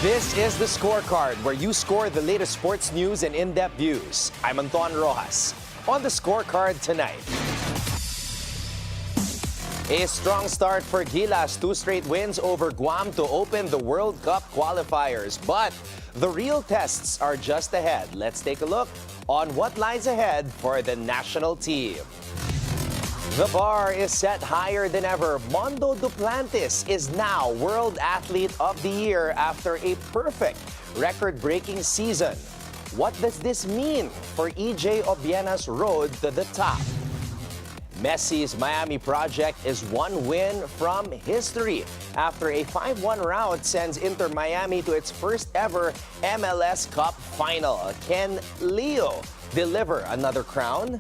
This is the Scorecard, where you score the latest sports news and in-depth views. I'm Anton Roxas. On the Scorecard tonight, a strong start for Gilas, 2 straight wins over Guam to open the World Cup qualifiers. But the real tests are just ahead. Let's take a look on what lies ahead for the national team. The bar is set higher than ever. Mondo Duplantis is now World Athlete of the Year after a perfect record-breaking season. What does this mean for EJ Obiena's road to the top? Messi's Miami project is one win from history after a 5-1 rout sends Inter Miami to its first ever MLS Cup final. Can Leo deliver another crown?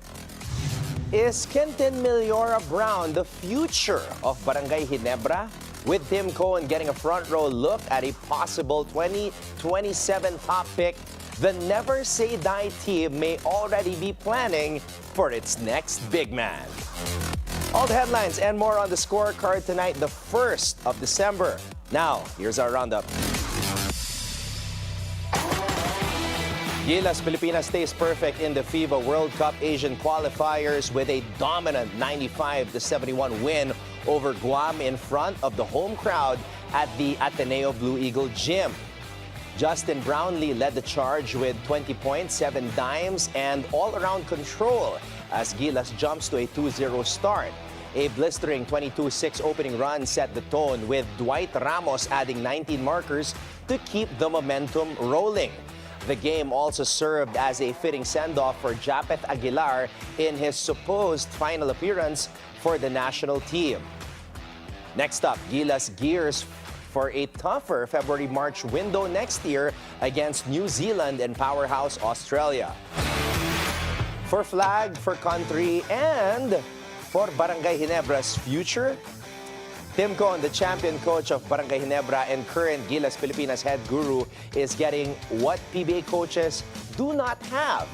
Is Quentin Millora-Brown the future of Barangay Ginebra? With Tim Cohen getting a front-row look at a possible 2027 top pick, the Never Say Die team may already be planning for its next big man. All the headlines and more on the Scorecard tonight, the 1st of December. Now, here's our roundup. Gilas Pilipinas stays perfect in the FIBA World Cup Asian qualifiers with a dominant 95-71 win over Guam in front of the home crowd at the Ateneo Blue Eagle Gym. Justin Brownlee led the charge with 20 points, 7 dimes, and all-around control as Gilas jumps to a 2-0 start. A blistering 22-6 opening run set the tone, with Dwight Ramos adding 19 markers to keep the momentum rolling. The game also served as a fitting send-off for Japeth Aguilar in his supposed final appearance for the national team. Next up, Gilas gears for a tougher February-March window next year against New Zealand and powerhouse Australia. For flag, for country, and for Barangay Ginebra's future, Tim Cohen, the champion coach of Barangay Ginebra and current Gilas Pilipinas head guru, is getting what PBA coaches do not have: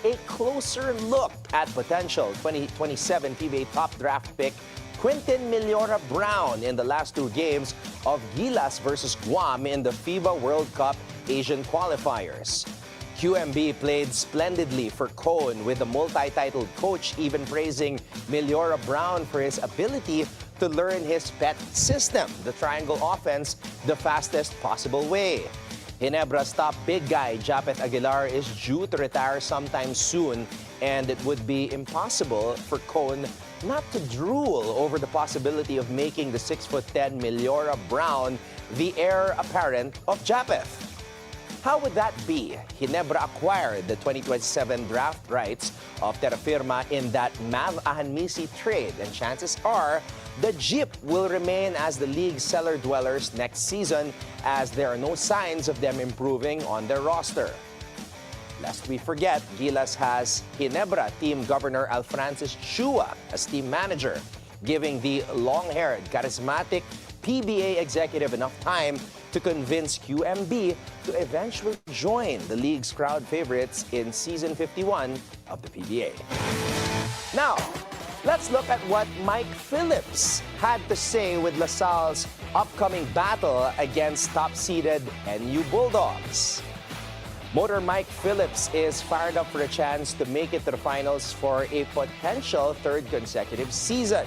a closer look at potential 2027 PBA top draft pick Quentin Millora-Brown in the last 2 games of Gilas versus Guam in the FIBA World Cup Asian qualifiers. QMB played splendidly for Cohen, with the multi-titled coach even praising Millora-Brown for his ability to learn his pet system, the triangle offense, the fastest possible way. Ginebra's top big guy, Japeth Aguilar, is due to retire sometime soon, and it would be impossible for Cohen not to drool over the possibility of making the 6'10" Millora-Brown the heir apparent of Japeth. How would that be? Ginebra acquired the 2027 draft rights of Terra Firma in that Mav Ahanmisi trade, and chances are the Jeep will remain as the league's cellar dwellers next season, as there are no signs of them improving on their roster. Lest we forget, Gilas has Ginebra team governor Alfrancis Chua as team manager, giving the long-haired, charismatic PBA executive enough time to convince QMB to eventually join the league's crowd favorites in Season 51 of the PBA. Now, let's look at what Mike Phillips had to say with LaSalle's upcoming battle against top-seeded NU Bulldogs. Motor Mike Phillips is fired up for a chance to make it to the finals for a potential 3rd consecutive season.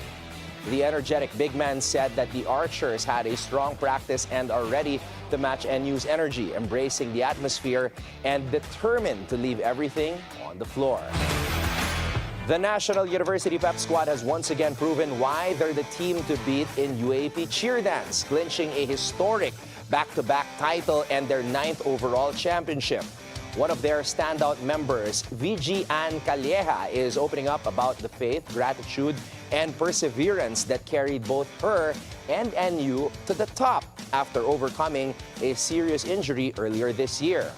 The energetic big man said that the Archers had a strong practice and are ready to match NU's energy, embracing the atmosphere and determined to leave everything on the floor. The National University Pep Squad has once again proven why they're the team to beat in UAAP cheer dance, clinching a historic back-to-back title and their 9th overall championship. One of their standout members, Vigie Ann Calleja, is opening up about the faith, gratitude, and perseverance that carried both her and NU to the top after overcoming a serious injury earlier this year.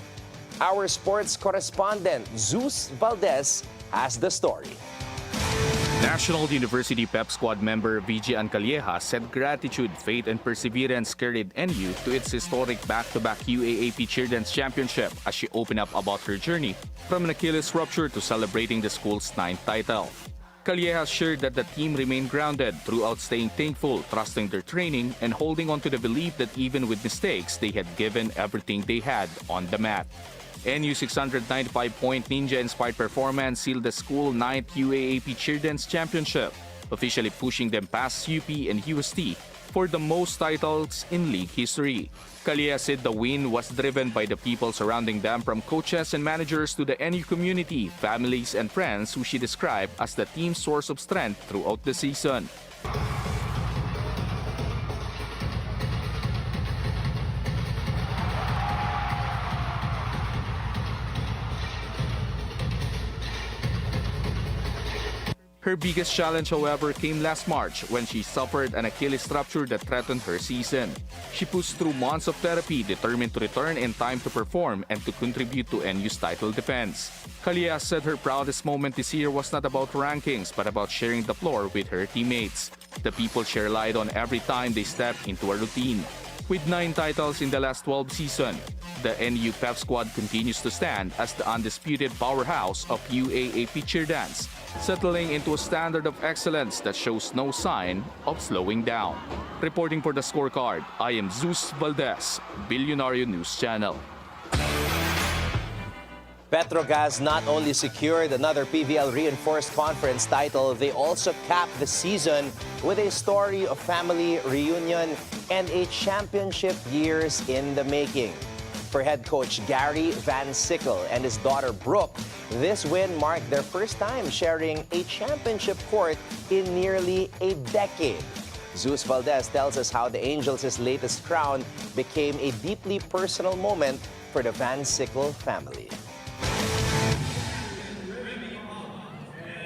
Our sports correspondent, Zeus Valdez, has the story. National University Pep Squad member Vigie Ann Calleja said gratitude, faith, and perseverance carried NU to its historic back-to-back UAAP Cheer Dance Championship as she opened up about her journey from an Achilles rupture to celebrating the school's 9th title. Calleja shared that the team remained grounded throughout, staying thankful, trusting their training, and holding on to the belief that even with mistakes, they had given everything they had on the mat. NU's 695-point ninja-inspired performance sealed the school 9th UAAP Children's Championship, officially pushing them past UP and UST for the most titles in league history. Calleja said the win was driven by the people surrounding them, from coaches and managers to the NU community, families, and friends, who she described as the team's source of strength throughout the season. Her biggest challenge, however, came last March when she suffered an Achilles rupture that threatened her season. She pushed through months of therapy, determined to return in time to perform and to contribute to NU's title defense. Calleja said her proudest moment this year was not about rankings, but about sharing the floor with her teammates, the people she relied on every time they stepped into a routine. With 9 titles in the last 12 seasons, the NU Pep Squad continues to stand as the undisputed powerhouse of UAAP cheerdance, settling into a standard of excellence that shows no sign of slowing down. Reporting for the Scorecard, I am Zeus Valdez, Bilyonaryo News Channel. Petro Gazz not only secured another PVL Reinforced Conference title, they also capped the season with a story of family reunion and a championship years in the making. For head coach Gary Van Sickle and his daughter Brooke, this win marked their first time sharing a championship court in nearly a decade. Zeus Valdez tells us how the Angels' latest crown became a deeply personal moment for the Van Sickle family.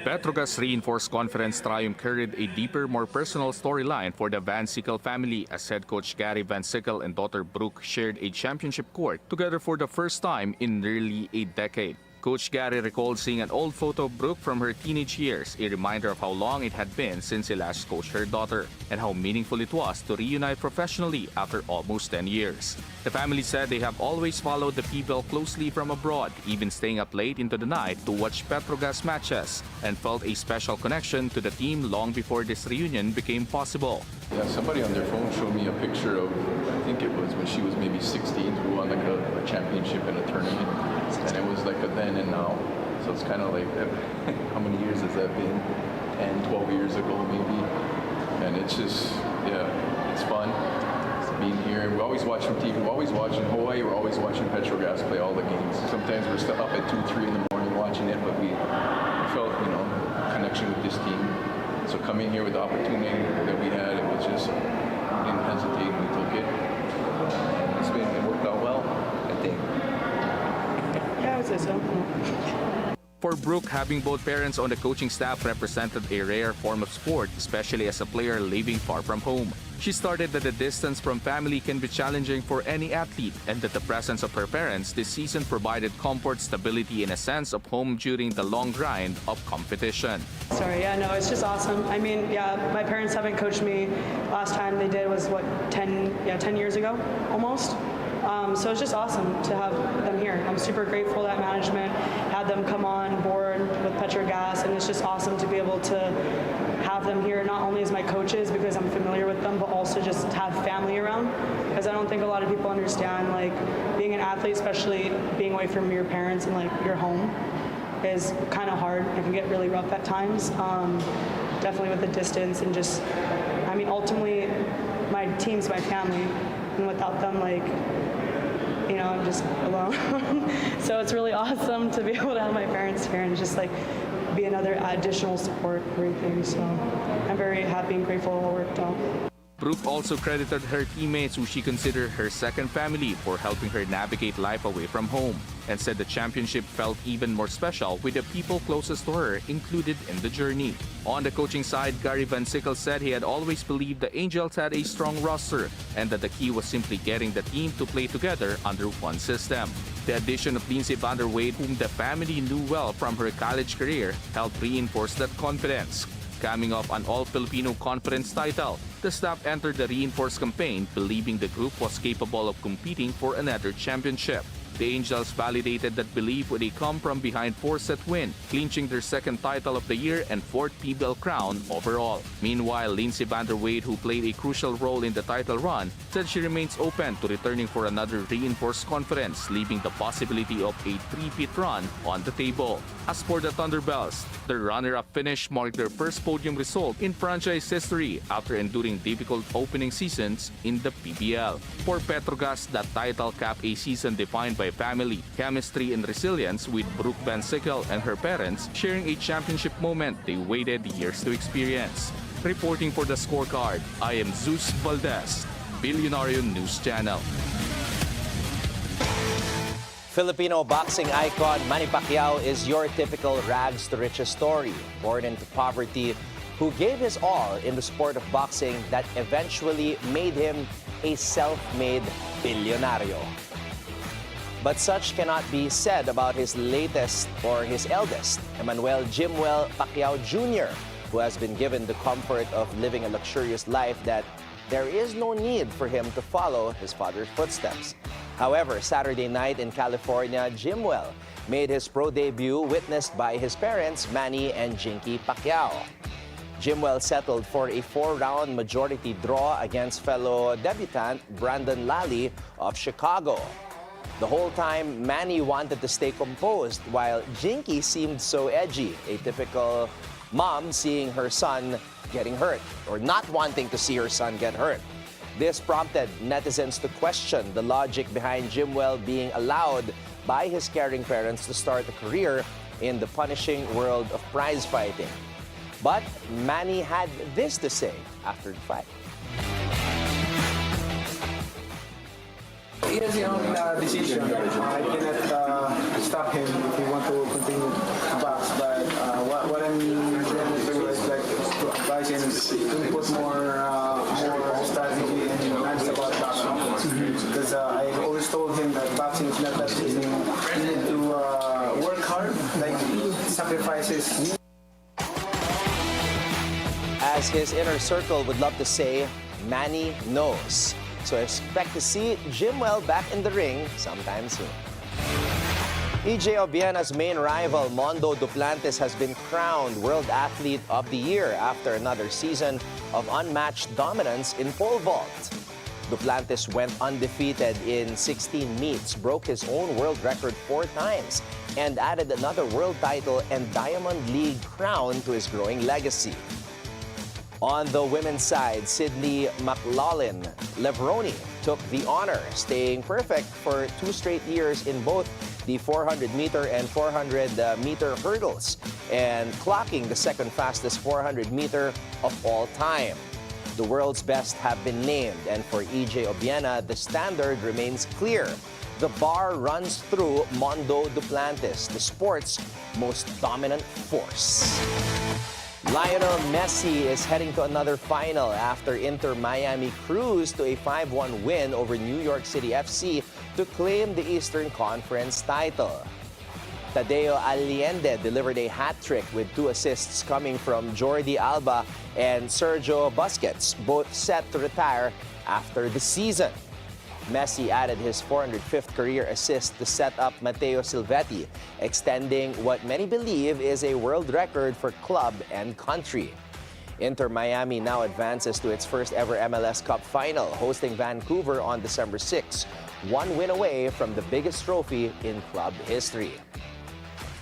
Petro Gazz Reinforced Conference triumph carried a deeper, more personal storyline for the Van Sickle family, as head coach Gary Van Sickle and daughter Brooke shared a championship court together for the first time in nearly a decade. Coach Gary recalled seeing an old photo of Brooke from her teenage years, a reminder of how long it had been since he last coached her daughter, and how meaningful it was to reunite professionally after almost 10 years. The family said they have always followed the PVL closely from abroad, even staying up late into the night to watch Petro Gazz matches, and felt a special connection to the team long before this reunion became possible. Yeah, somebody on their phone showed me a picture of, I think it was when she was maybe 16, who won like a championship in a tournament. And it was like a then and now. So it's kind of like, how many years has that been? 10, 12 years ago maybe. And it's just, yeah, it's fun being here. We always watch from TV. We're always watching Hawaii. We're always watching Petro Gazz play all the games. Sometimes we're still up at 2, 3 in the morning watching it, but we felt, a connection with this team. So coming here with the opportunity that we had, it was just, we didn't hesitate. We took it. It worked out well, I think. Yeah, I would say so. For Brooke, having both parents on the coaching staff represented a rare form of sport, especially as a player living far from home. She started that the distance from family can be challenging for any athlete, and that the presence of her parents this season provided comfort, stability, and a sense of home during the long grind of competition. Sorry, yeah, no, it's just awesome. I mean, yeah, my parents haven't coached me. Last time they did was, 10 years ago, almost. So it's just awesome to have them here. I'm super grateful that management had them come on board with Petro Gazz, and it's just awesome to be able to have them here, not only as my coaches because I'm familiar with them, but also just have family around, because I don't think a lot of people understand, like, being an athlete, especially being away from your parents and like your home, is kind of hard. It can get really rough at times, definitely with the distance, and just, I mean, ultimately my team's my family, and without them, like, I'm just alone. So it's really awesome to be able to have my parents here and just like be another additional support for everything. So I'm very happy and grateful it all worked out. Brooke also credited her teammates, who she considered her second family, for helping her navigate life away from home, and said the championship felt even more special with the people closest to her included in the journey. On the coaching side, Gary Van Sickle said he had always believed the Angels had a strong roster, and that the key was simply getting the team to play together under one system. The addition of Lindsay Vanderwade, whom the family knew well from her college career, helped reinforce that confidence. Coming off an all-Filipino conference title, the staff entered the reinforced campaign believing the group was capable of competing for another championship. The Angels validated that belief with a come-from-behind 4-set win, clinching their second title of the year and fourth PBL crown overall. Meanwhile, Lindsey Vanderwait, who played a crucial role in the title run, said she remains open to returning for another reinforced conference, leaving the possibility of a three-peat run on the table. As for the Thunderbells, their runner-up finish marked their first podium result in franchise history after enduring difficult opening seasons in the PBL. For Petro Gazz, that title capped a season defined by family, chemistry, and resilience, with Brooke Van Sickle and her parents sharing a championship moment they waited years to experience. Reporting for the Scorecard, I am Zeus Valdez, Bilyonaryo News Channel. Filipino boxing icon Manny Pacquiao is your typical rags to riches story. Born into poverty, who gave his all in the sport of boxing that eventually made him a self-made bilyonaryo. But such cannot be said about his latest or his eldest, Jimuel Pacquiao Jr., who has been given the comfort of living a luxurious life that there is no need for him to follow his father's footsteps. However, Saturday night in California, Jimuel made his pro debut, witnessed by his parents, Manny and Jinky Pacquiao. Jimuel settled for a 4-round majority draw against fellow debutant Brandon Lally of Chicago. The whole time, Manny wanted to stay composed, while Jinky seemed so edgy, a typical mom seeing her son getting hurt, or not wanting to see her son get hurt. This prompted netizens to question the logic behind Jimuel being allowed by his caring parents to start a career in the punishing world of prize fighting. But Manny had this to say after the fight. He has his own decision. I cannot stop him if he wants to continue to box. But what I'm going to do is like to advise him to put more strategy and knowledge about boxing. Because I always told him that boxing is not that easy. You need to work hard, like sacrifices. As his inner circle would love to say, Manny knows. So expect to see Jimuel back in the ring sometime soon. EJ Obiera's main rival, Mondo Duplantis, has been crowned World Athlete of the Year after another season of unmatched dominance in pole vault. Duplantis went undefeated in 16 meets, broke his own world record 4 times, and added another world title and Diamond League crown to his growing legacy. On the women's side, Sydney McLaughlin-Levroni took the honor, staying perfect for 2 straight years in both the 400-meter and 400-meter hurdles, and clocking the second fastest 400-meter of all time. The world's best have been named, and for EJ Obiera, the standard remains clear. The bar runs through Mondo Duplantis, the sport's most dominant force. Lionel Messi is heading to another final after Inter Miami cruised to a 5-1 win over New York City FC to claim the Eastern Conference title. Tadeo Allende delivered a hat-trick with 2 assists coming from Jordi Alba and Sergio Busquets, both set to retire after the season. Messi added his 405th career assist to set up Matteo Silvetti, extending what many believe is a world record for club and country. Inter Miami now advances to its first ever MLS Cup final, hosting Vancouver on December 6, 1 win away from the biggest trophy in club history.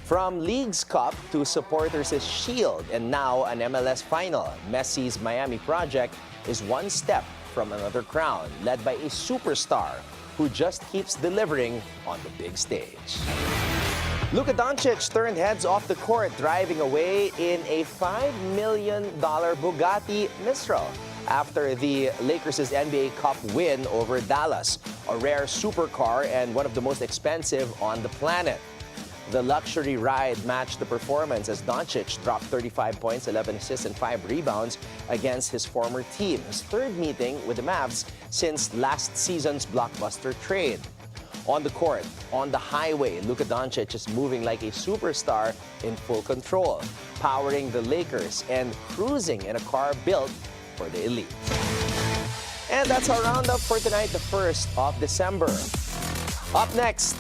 From League's Cup to Supporters' Shield and now an MLS final, Messi's Miami project is one step from another crown, led by a superstar who just keeps delivering on the big stage. Luka Doncic turned heads off the court, driving away in a $5 million Bugatti Mistral after the Lakers' NBA Cup win over Dallas, a rare supercar and one of the most expensive on the planet. The luxury ride matched the performance as Doncic dropped 35 points, 11 assists, and 5 rebounds against his former team, his third meeting with the Mavs since last season's blockbuster trade. On the court, on the highway, Luka Doncic is moving like a superstar in full control, powering the Lakers and cruising in a car built for the elite. And that's our roundup for tonight, the 1st of December. Up next,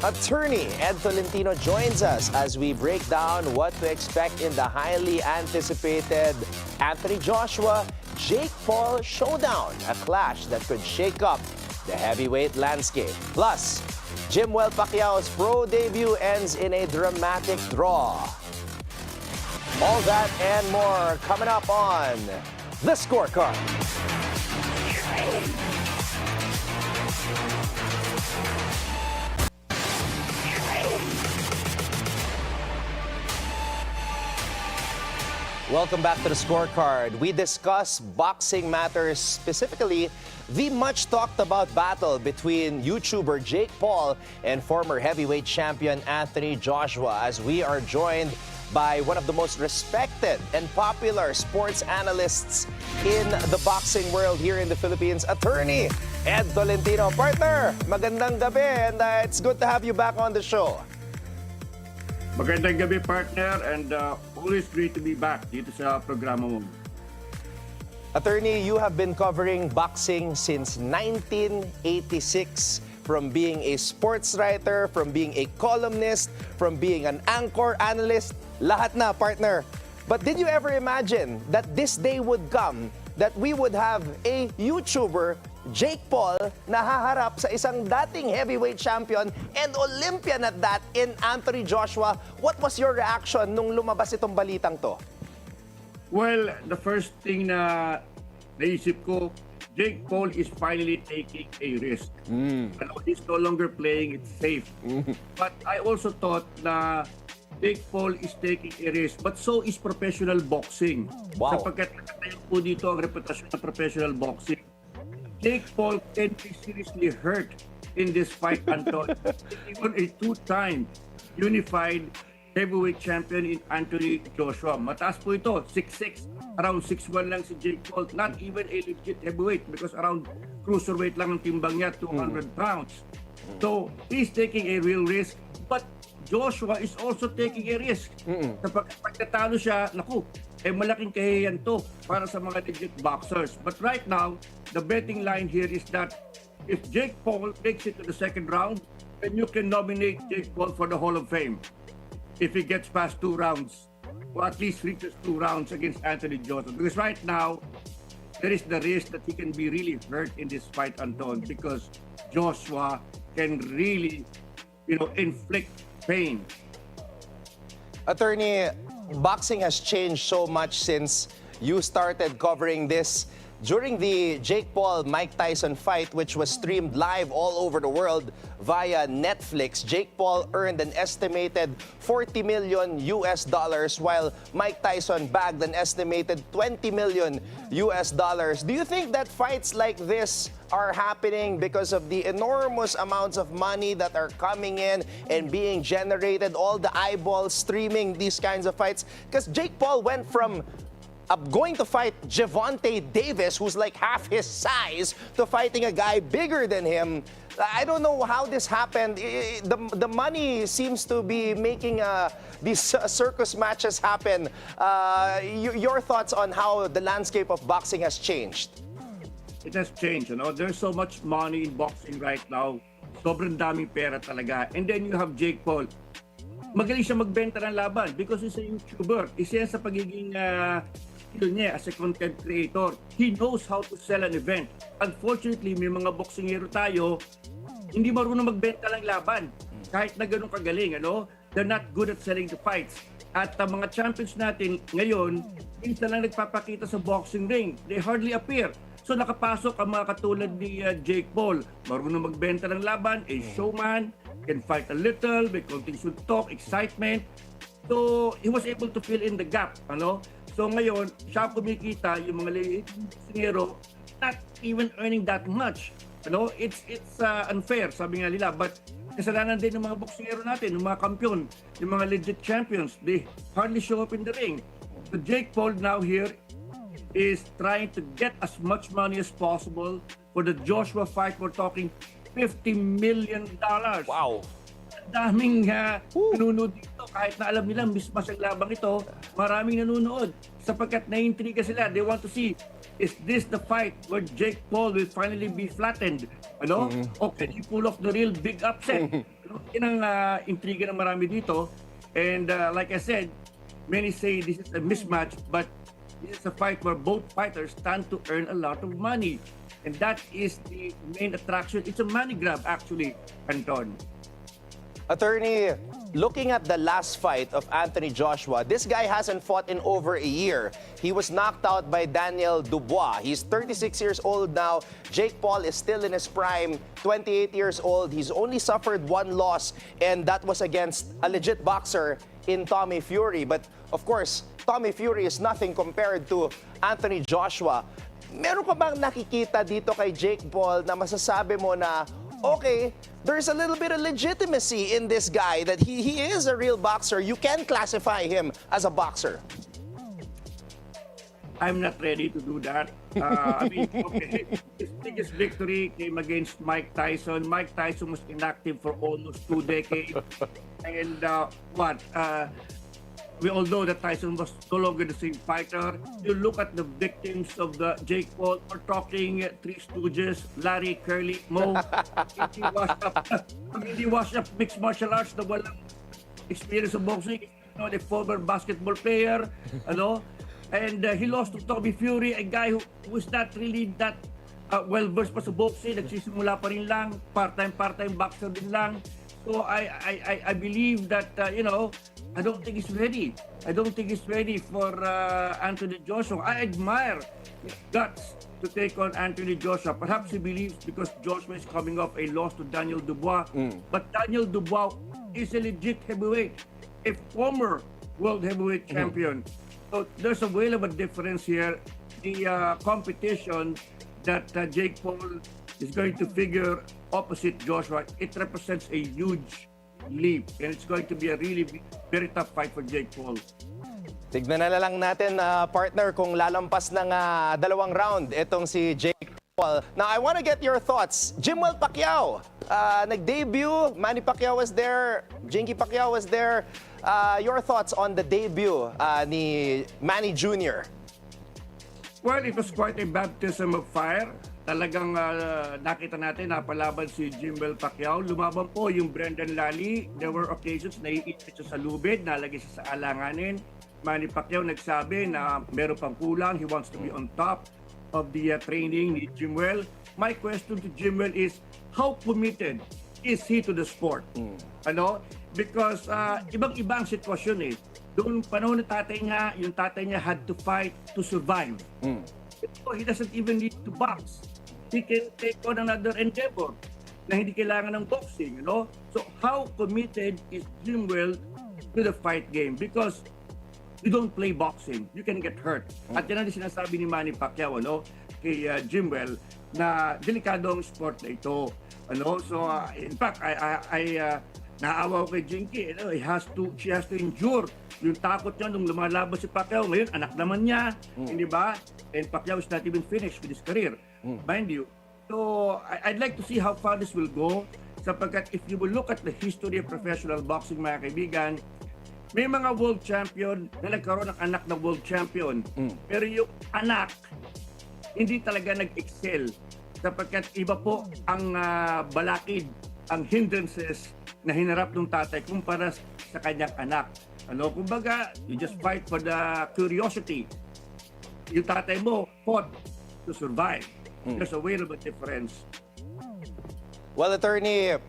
Attorney Ed Tolentino joins us as we break down what to expect in the highly anticipated Anthony Joshua-Jake Paul showdown, a clash that could shake up the heavyweight landscape. Plus, Jimuel Pacquiao's pro debut ends in a dramatic draw. All that and more coming up on The Scorecard. Welcome back to The Scorecard. We discuss boxing matters, specifically the much talked about battle between YouTuber Jake Paul and former heavyweight champion Anthony Joshua, as we are joined by one of the most respected and popular sports analysts in the boxing world here in the Philippines, Attorney Ed Tolentino. Partner, magandang gabi, and it's good to have you back on the show. Magandang gabi, partner, and always great to be back dito sa programa mo. Attorney, you have been covering boxing since 1986, from being a sports writer, from being a columnist, from being an anchor, analyst, lahat na, partner. But did you ever imagine that this day would come that we would have a YouTuber, Jake Paul, na haharap sa isang dating heavyweight champion and Olympian at that in Anthony Joshua? What was your reaction nung lumabas itong balitang to? Well, the first thing na naisip ko, Jake Paul is finally taking a risk. He's no longer playing it safe. But I also thought na Jake Paul is taking a risk, but so is professional boxing. Wow. Sapagkat nakatayo po dito ang reputasyon ng professional boxing. Jake Paul can be seriously hurt in this fight, Anton. Even a two-time unified heavyweight champion in Anthony Joshua. Mataas po ito, 6'6", around 6'1 lang si Jake Paul. Not even a legit heavyweight because around cruiserweight lang ang timbang niya, 200 pounds. So, he's taking a real risk, but Joshua is also taking a risk. Kapag pagkatalo siya, naku, malaking kahihiyan to para sa mga legit boxers. But right now, the betting line here is that if Jake Paul makes it to the second round, then you can nominate Jake Paul for the Hall of Fame. If he gets past 2 rounds, or at least reaches 2 rounds against Anthony Joshua. Because right now, there is the risk that he can be really hurt in this fight, Anton, because Joshua can really, inflict pain. Attorney, boxing has changed so much since you started covering this. During the Jake Paul-Mike Tyson fight, which was streamed live all over the world via Netflix, Jake Paul earned an estimated $40 million, while Mike Tyson bagged an estimated $20 million. Do you think that fights like this are happening because of the enormous amounts of money that are coming in and being generated, all the eyeballs streaming these kinds of fights? Because Jake Paul went from going to fight Gervonta Davis, who's like half his size, to fighting a guy bigger than him. I don't know how this happened. The money seems to be making these circus matches happen. Your thoughts on how the landscape of boxing has changed? It has changed, There's so much money in boxing right now. Sobrang daming pera talaga. And then you have Jake Paul. Magaling siya magbenta ng laban because he's a YouTuber. Isa yan sa pagiging niya as a content creator. He knows how to sell an event. Unfortunately, may mga boksingero tayo, hindi marunong magbenta ng laban. Kahit na ganun kagaling, They're not good at selling the fights. At mga champions natin ngayon, minsan lang nagpapakita sa boxing ring. They hardly appear. So nakapasok ang mga katulad ni Jake Paul. Marunong magbenta ng laban, a showman, can fight a little, may konting talk, excitement. So he was able to fill in the gap, So ngayon, siya kumikita, yung mga boksingero, not even earning that much. It's unfair, sabi nga nila. But kasalanan din ng mga boksingero natin, ng mga kampiyon, yung mga legit champions, they hardly show up in the ring. So Jake Paul now here is trying to get as much money as possible for the Joshua fight. We're talking $50 million. Wow. Daming nanonood dito. Kahit na alam nila, mismas ang labang ito, maraming nanonood. Sapagkat naiintriga sila. They want to see, is this the fight where Jake Paul will finally be flattened? Or can he pull off the real big upset? Yan ang intriga ng marami dito. And like I said, many say this is a mismatch, but this is a fight where both fighters stand to earn a lot of money. And that is the main attraction. It's a money grab, actually, Anton. Attorney, looking at the last fight of Anthony Joshua, this guy hasn't fought in over a year. He was knocked out by Daniel Dubois. He's 36 years old now. Jake Paul is still in his prime, 28 years old. He's only suffered one loss, and that was against a legit boxer in Tommy Fury. But of course, Tommy Fury is nothing compared to Anthony Joshua. Meron ka bang nakikita dito kay Jake Paul na masasabi mo na okay, there's a little bit of legitimacy in this guy, that he is a real boxer. You can classify him as a boxer. I'm not ready to do that. I mean, okay, his biggest victory came against Mike Tyson. Mike Tyson was inactive for almost 2 decades. And we all know that Tyson was no longer the same fighter. You look at the victims of the Jake Paul, we're talking Three Stooges, Larry, Curly, Mo, hindi wash up mixed martial arts na walang experience of boxing. The former basketball player, and he lost to Tommy Fury, a guy who was not really that well-versed pa sa boxing. Nagsisimula pa rin lang, part-time boxer din lang. So I believe that, I don't think he's ready. I don't think he's ready for Anthony Joshua. I admire his guts to take on Anthony Joshua. Perhaps he believes because Joshua is coming off a loss to Daniel Dubois. But Daniel Dubois is a legit heavyweight, a former world heavyweight champion. So there's a whale of a difference here. The competition that Jake Paul is going to figure opposite Joshua, it represents a huge leap, and it's going to be a really very tough fight for Jake Paul. Tignan na lang natin, partner, kung lalampas ng 2 round itong si Jake Paul. Now, I want to get your thoughts. Jimuel Pacquiao, nag-debut. Manny Pacquiao was there. Jinky Pacquiao was there. Your thoughts on the debut ni Manny Jr.? Well, it was quite a baptism of fire. Talagang nakita natin, napalaban si Jimuel Pacquiao. Lumaban po yung Brendan Lally. There were occasions na iipit siya sa lubid, nalagay siya sa alanganin. Manny Pacquiao nagsabi na meron pang kulang. He wants to be on top of the training ni Jimuel. My question to Jimuel is, how committed is he to the sport? Because ibang-ibang sitwasyon eh. Doon panahon ng tatay niya, yung tatay niya had to fight to survive. So he doesn't even need to box. He can take on another endeavor na hindi kailangan ng boxing, So how committed is Jimuel to the fight game? Because you don't play boxing, you can get hurt. At yan ang sinasabi ni Manny Pacquiao, kay Jimuel, na delikadong sport na ito. So in fact, I naawa ko kay Jinky, she has to endure yung takot niya nung lumalaban si Pacquiao. Ngayon, anak naman niya, hindi ba? And Pacquiao is not even finished with his career, mind you. So, I'd like to see how far this will go, sapagkat if you will look at the history of professional boxing, mga kaibigan, may mga world champion na nagkaroon ng anak na world champion. Pero yung anak, hindi talaga nag-excel, sapagkat iba po ang balakid, ang hindrances na hinarap ng tatay kumpara sa kanyang anak. Kumbaga, you just fight for the curiosity. Yung tatay mo fought to survive. There's a way of a difference. Well, attorney,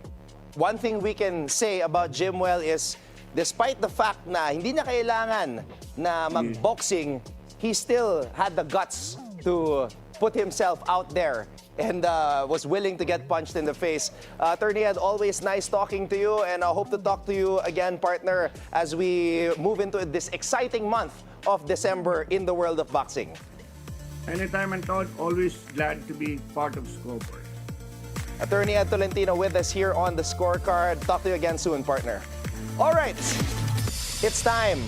one thing we can say about Jimuel is, despite the fact na hindi na kailangan na mag-boxing, he still had the guts to put himself out there and was willing to get punched in the face. Attorney Ed, always nice talking to you, and I hope to talk to you again, partner, as we move into this exciting month of December in the world of boxing. Anytime, Anton, always glad to be part of Scorecard. Attorney Ed Tolentino with us here on the Scorecard. Talk to you again soon, partner. All right, it's time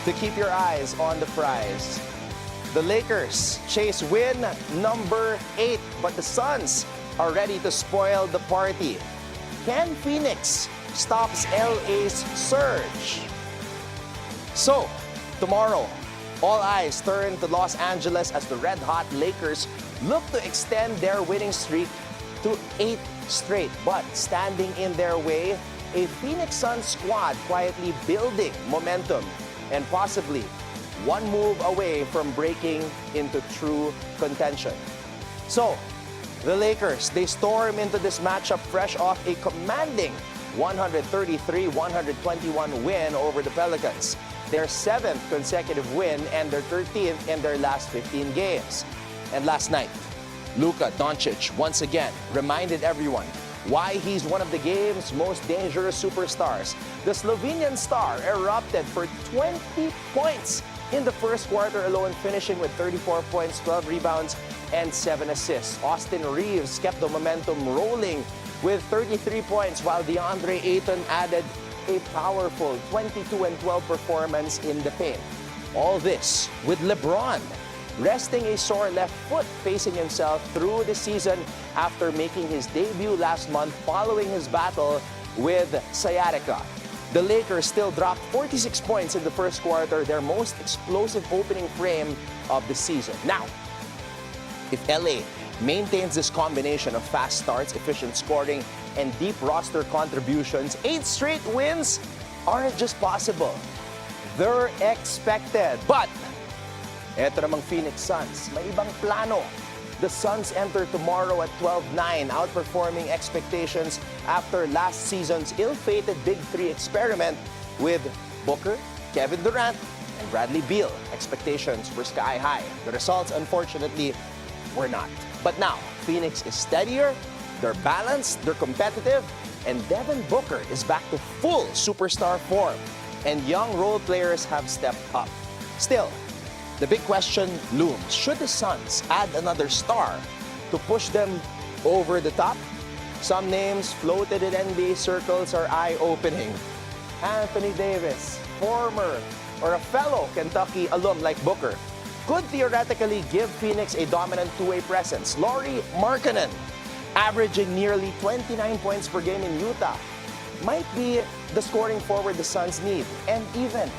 to keep your eyes on the prize. The Lakers chase win number 8, but the Suns are ready to spoil the party. Can Phoenix stops LA's surge? So, tomorrow, all eyes turn to Los Angeles as the red-hot Lakers look to extend their winning streak to 8 straight. But standing in their way, a Phoenix Suns squad quietly building momentum and possibly one move away from breaking into true contention. So, the Lakers, they storm into this matchup fresh off a commanding 133-121 win over the Pelicans. Their 7th consecutive win and their 13th in their last 15 games. And last night, Luka Doncic once again reminded everyone why he's one of the game's most dangerous superstars. The Slovenian star erupted for 20 points in the first quarter alone, finishing with 34 points, 12 rebounds, and 7 assists. Austin Reeves kept the momentum rolling with 33 points, while DeAndre Ayton added a powerful 22 and 12 performance in the paint. All this with LeBron resting a sore left foot, facing himself through the season after making his debut last month following his battle with sciatica. The Lakers still dropped 46 points in the first quarter, their most explosive opening frame of the season. Now, if LA maintains this combination of fast starts, efficient scoring, and deep roster contributions, 8 straight wins aren't just possible. They're expected. But, eto namang Phoenix Suns, may ibang plano. The Suns enter tomorrow at 12-9, outperforming expectations after last season's ill-fated Big Three experiment with Booker, Kevin Durant, and Bradley Beal. Expectations were sky high. The results, unfortunately, were not. But now, Phoenix is steadier, they're balanced, they're competitive, and Devin Booker is back to full superstar form, and young role players have stepped up. Still, the big question looms. Should the Suns add another star to push them over the top? Some names floated in NBA circles are eye-opening. Anthony Davis, former or a fellow Kentucky alum like Booker, could theoretically give Phoenix a dominant two-way presence. Lauri Markkanen, averaging nearly 29 points per game in Utah, might be the scoring forward the Suns need. And even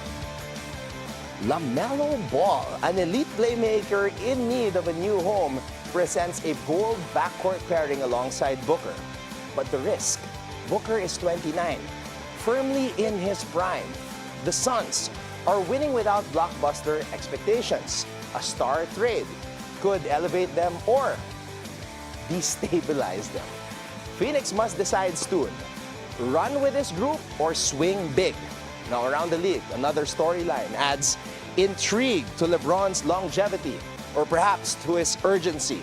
LaMelo Ball, an elite playmaker in need of a new home, presents a bold backcourt pairing alongside Booker. But the risk, Booker is 29, firmly in his prime. The Suns are winning without blockbuster expectations. A star trade could elevate them or destabilize them. Phoenix must decide soon. Run with this group or swing big. Now around the league, another storyline adds intrigue to LeBron's longevity or perhaps to his urgency.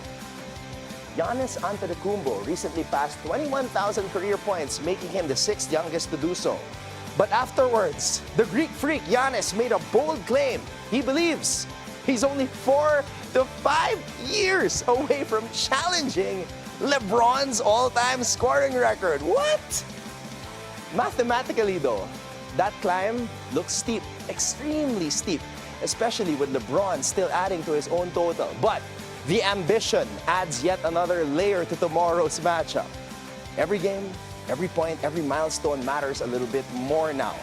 Giannis Antetokounmpo recently passed 21,000 career points, making him the 6th youngest to do so. But afterwards, the Greek freak Giannis made a bold claim. He believes he's only 4 to 5 years away from challenging LeBron's all-time scoring record. What? Mathematically though, that climb looks steep, extremely steep, especially with LeBron still adding to his own total. But the ambition adds yet another layer to tomorrow's matchup. Every game, every point, every milestone matters a little bit more now.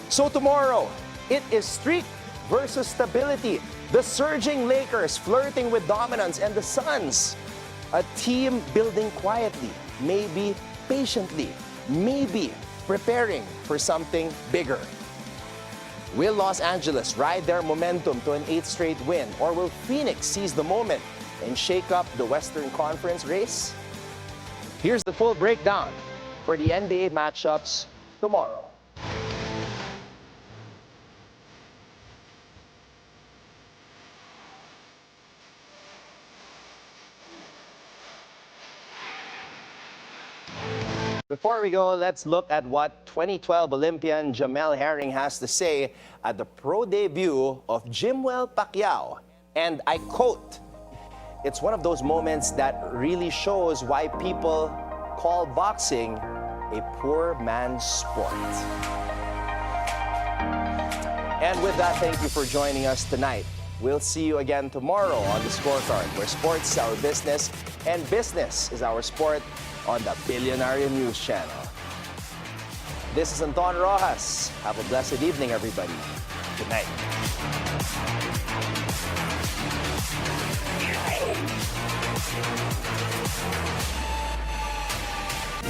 So tomorrow, it is streak versus stability. The surging Lakers flirting with dominance, and the Suns, a team building quietly, maybe patiently, maybe preparing for something bigger. Will Los Angeles ride their momentum to an 8th straight win, or will Phoenix seize the moment and shake up the Western Conference race? Here's the full breakdown for the NBA matchups tomorrow. Before we go, let's look at what 2012 Olympian Jamel Herring has to say at the pro debut of Jimuel Pacquiao. And I quote, "It's one of those moments that really shows why people call boxing a poor man's sport." And with that, thank you for joining us tonight. We'll see you again tomorrow on the Scorecard, where sports is our business and business is our sport, on the Bilyonaryo News Channel. This is Anton Roxas. Have a blessed evening, everybody. Good night.